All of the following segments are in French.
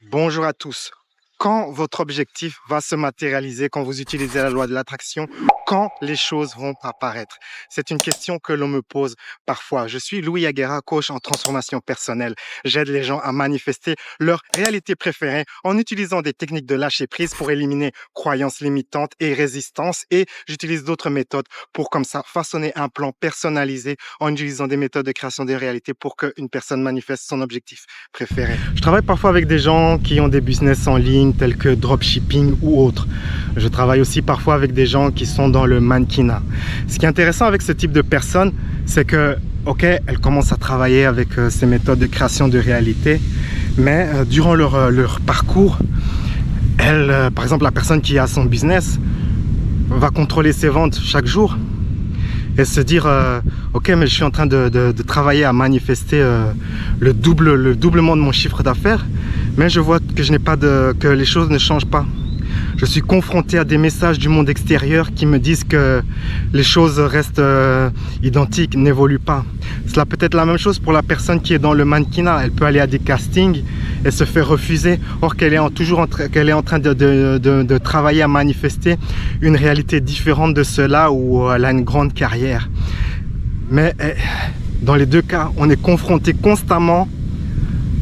Bonjour à tous. Quand votre objectif va se matérialiser, quand vous utilisez la loi de l'attraction, quand les choses vont apparaître? C'est une question que l'on me pose parfois. Je suis Louis Aguera, coach en transformation personnelle. J'aide les gens à manifester leur réalité préférée en utilisant des techniques de lâcher prise pour éliminer croyances limitantes et résistances. Et j'utilise d'autres méthodes pour comme ça façonner un plan personnalisé en utilisant des méthodes de création des réalités pour qu'une personne manifeste son objectif préféré. Je travaille parfois avec des gens qui ont des business en ligne tels que dropshipping ou autres. Je travaille aussi parfois avec des gens qui sont dans le mannequinat. Ce qui est intéressant avec ce type de personnes, c'est que, ok, elles commencent à travailler avec ces méthodes de création de réalité, mais durant leur parcours, par exemple, la personne qui a son business va contrôler ses ventes chaque jour et se dire ok, mais je suis en train de travailler à manifester le doublement de mon chiffre d'affaires, mais je vois que que les choses ne changent pas. Je suis confronté à des messages du monde extérieur qui me disent que les choses restent identiques, n'évoluent pas. Cela peut être la même chose pour la personne qui est dans le mannequinat. Elle peut aller à des castings et se faire refuser, or qu'elle est en train de travailler à manifester une réalité différente de cela où elle a une grande carrière. Mais dans les deux cas, on est confronté constamment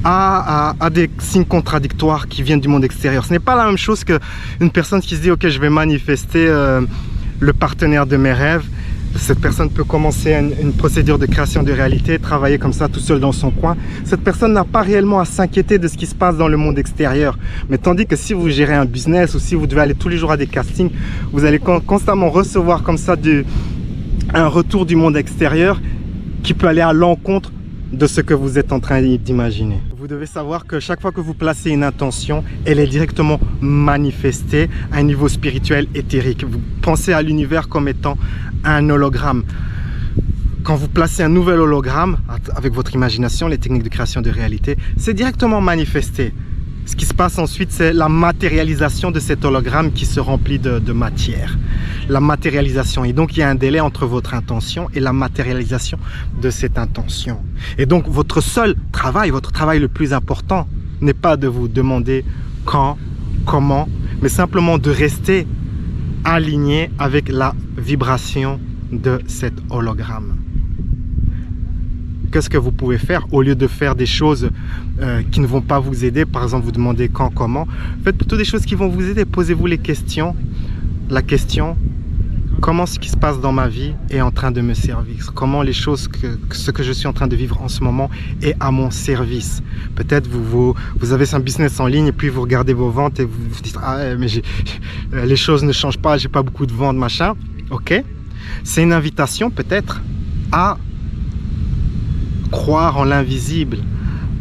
à des signes contradictoires qui viennent du monde extérieur. Ce n'est pas la même chose qu'une personne qui se dit ok, je vais manifester le partenaire de mes rêves. Cette personne peut commencer une procédure de création de réalité, travailler comme ça tout seul dans son coin. Cette personne n'a pas réellement à s'inquiéter de ce qui se passe dans le monde extérieur. Mais tandis que si vous gérez un business ou si vous devez aller tous les jours à des castings, vous allez constamment recevoir comme ça un retour du monde extérieur qui peut aller à l'encontre de ce que vous êtes en train d'imaginer. Vous devez savoir que chaque fois que vous placez une intention, elle est directement manifestée à un niveau spirituel éthérique. Vous pensez à l'univers comme étant un hologramme. Quand vous placez un nouvel hologramme avec votre imagination, les techniques de création de réalité, c'est directement manifesté. Ce qui se passe ensuite, c'est la matérialisation de cet hologramme qui se remplit de matière. La matérialisation. Et donc, il y a un délai entre votre intention et la matérialisation de cette intention. Et donc, votre travail le plus important, n'est pas de vous demander quand, comment, mais simplement de rester aligné avec la vibration de cet hologramme. Qu'est-ce que vous pouvez faire au lieu de faire des choses qui ne vont pas vous aider? Par exemple, vous demandez quand, comment. Faites plutôt des choses qui vont vous aider. Posez-vous les questions. La question, comment ce qui se passe dans ma vie est en train de me servir? Comment les choses, ce que je suis en train de vivre en ce moment est à mon service? Peut-être vous avez un business en ligne et puis vous regardez vos ventes et vous vous dites ah mais les choses ne changent pas, j'ai pas beaucoup de ventes, machin. Ok, c'est une invitation peut-être à croire en l'invisible,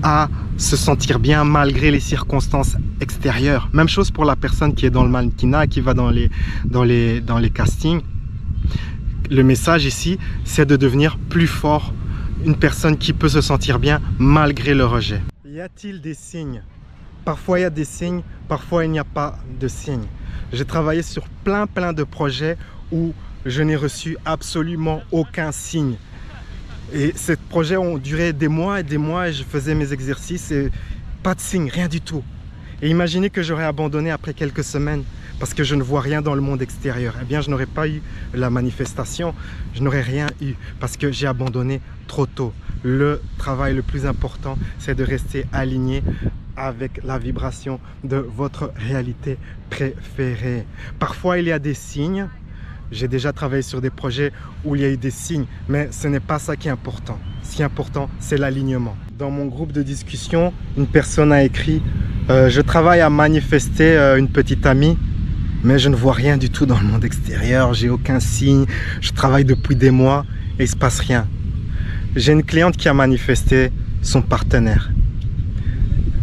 à se sentir bien malgré les circonstances extérieures. Même chose pour la personne qui est dans le mannequinat, qui va dans les castings. Le message ici, c'est de devenir plus fort, une personne qui peut se sentir bien malgré le rejet. Y a-t-il des signes? Parfois il y a des signes, parfois il n'y a pas de signes. J'ai travaillé sur plein de projets où je n'ai reçu absolument aucun signe. Et ces projets ont duré des mois et je faisais mes exercices et pas de signe, rien du tout. Et imaginez que j'aurais abandonné après quelques semaines parce que je ne vois rien dans le monde extérieur. Eh bien, je n'aurais pas eu la manifestation, je n'aurais rien eu parce que j'ai abandonné trop tôt. Le travail le plus important, c'est de rester aligné avec la vibration de votre réalité préférée. Parfois, il y a des signes. J'ai déjà travaillé sur des projets où il y a eu des signes, mais ce n'est pas ça qui est important. Ce qui est important, c'est l'alignement. Dans mon groupe de discussion, une personne a écrit « Je travaille à manifester une petite amie, mais je ne vois rien du tout dans le monde extérieur, j'ai aucun signe, je travaille depuis des mois et il ne se passe rien. » J'ai une cliente qui a manifesté son partenaire.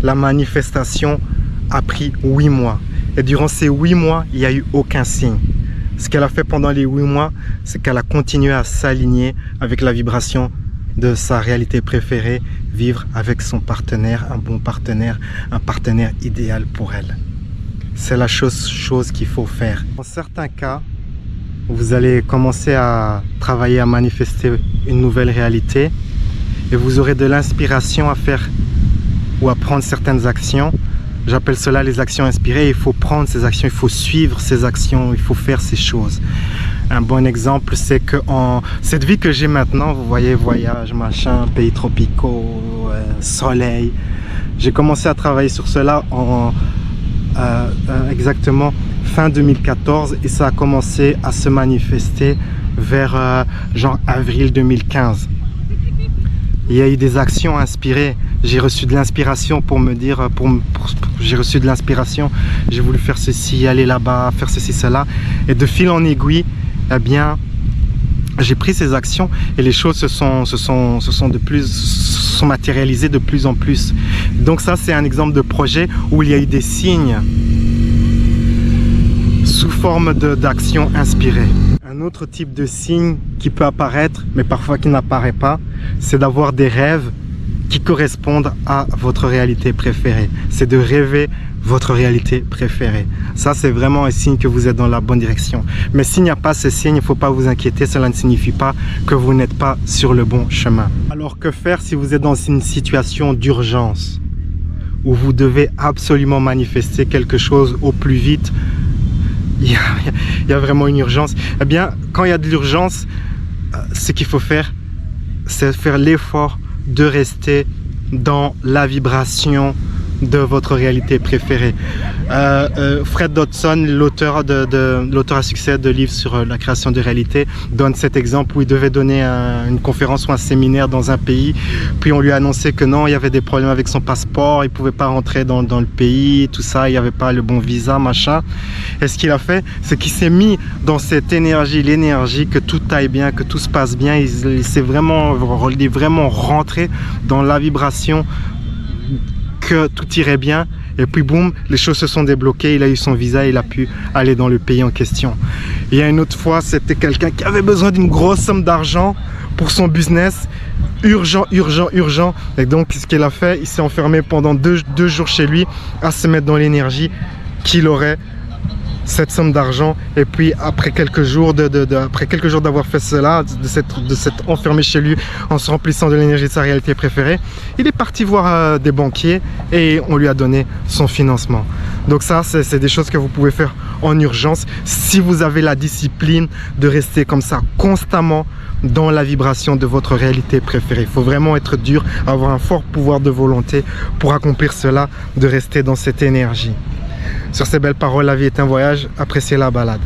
La manifestation a pris 8 mois et durant ces 8 mois, il n'y a eu aucun signe. Ce qu'elle a fait pendant les 8 mois, c'est qu'elle a continué à s'aligner avec la vibration de sa réalité préférée, vivre avec son partenaire, un bon partenaire, un partenaire idéal pour elle. C'est la chose qu'il faut faire. Dans certains cas, vous allez commencer à travailler à manifester une nouvelle réalité et vous aurez de l'inspiration à faire ou à prendre certaines actions J'appelle cela les actions inspirées. Il faut prendre ces actions, il faut suivre ces actions, il faut faire ces choses. Un bon exemple, c'est que cette vie que j'ai maintenant, vous voyez, voyage, machin, pays tropicaux, soleil. J'ai commencé à travailler sur cela exactement fin 2014 et ça a commencé à se manifester vers genre avril 2015. Il y a eu des actions inspirées. J'ai reçu de l'inspiration pour me dire, j'ai reçu de l'inspiration, j'ai voulu faire ceci, aller là-bas, faire ceci, cela. Et de fil en aiguille, eh bien, j'ai pris ces actions et les choses se sont matérialisées de plus en plus. Donc ça, c'est un exemple de projet où il y a eu des signes sous forme d'actions inspirées. Un autre type de signe qui peut apparaître, mais parfois qui n'apparaît pas, c'est d'avoir des rêves qui correspondent à votre réalité préférée. C'est de rêver votre réalité préférée. Ça, c'est vraiment un signe que vous êtes dans la bonne direction. Mais s'il n'y a pas ces signes, il ne faut pas vous inquiéter. Cela ne signifie pas que vous n'êtes pas sur le bon chemin. Alors, que faire si vous êtes dans une situation d'urgence où vous devez absolument manifester quelque chose au plus vite? Il y a vraiment une urgence. Eh bien, quand il y a de l'urgence, ce qu'il faut faire, c'est faire l'effort de rester dans la vibration de votre réalité préférée. Fred Dodson, l'auteur à succès de livres sur la création de réalité, donne cet exemple où il devait donner une conférence ou un séminaire dans un pays, puis on lui a annoncé que non, il y avait des problèmes avec son passeport, il ne pouvait pas rentrer dans le pays, tout ça, il n'y avait pas le bon visa, machin. Et ce qu'il a fait, c'est qu'il s'est mis dans cette énergie, l'énergie que tout aille bien, que tout se passe bien. Il est vraiment rentré dans la vibration que tout irait bien, et puis boum, les choses se sont débloquées, il a eu son visa, il a pu aller dans le pays en question. Il y a une autre fois, c'était quelqu'un qui avait besoin d'une grosse somme d'argent pour son business, urgent, et donc ce qu'il a fait, il s'est enfermé pendant deux jours chez lui à se mettre dans l'énergie qu'il aurait cette somme d'argent, et puis après quelques jours d'avoir fait cela, de s'être enfermé chez lui en se remplissant de l'énergie de sa réalité préférée, il est parti voir des banquiers et on lui a donné son financement. Donc ça, c'est des choses que vous pouvez faire en urgence si vous avez la discipline de rester comme ça constamment dans la vibration de votre réalité préférée. Il faut vraiment être dur, avoir un fort pouvoir de volonté pour accomplir cela, de rester dans cette énergie. Sur ces belles paroles, la vie est un voyage, appréciez la balade.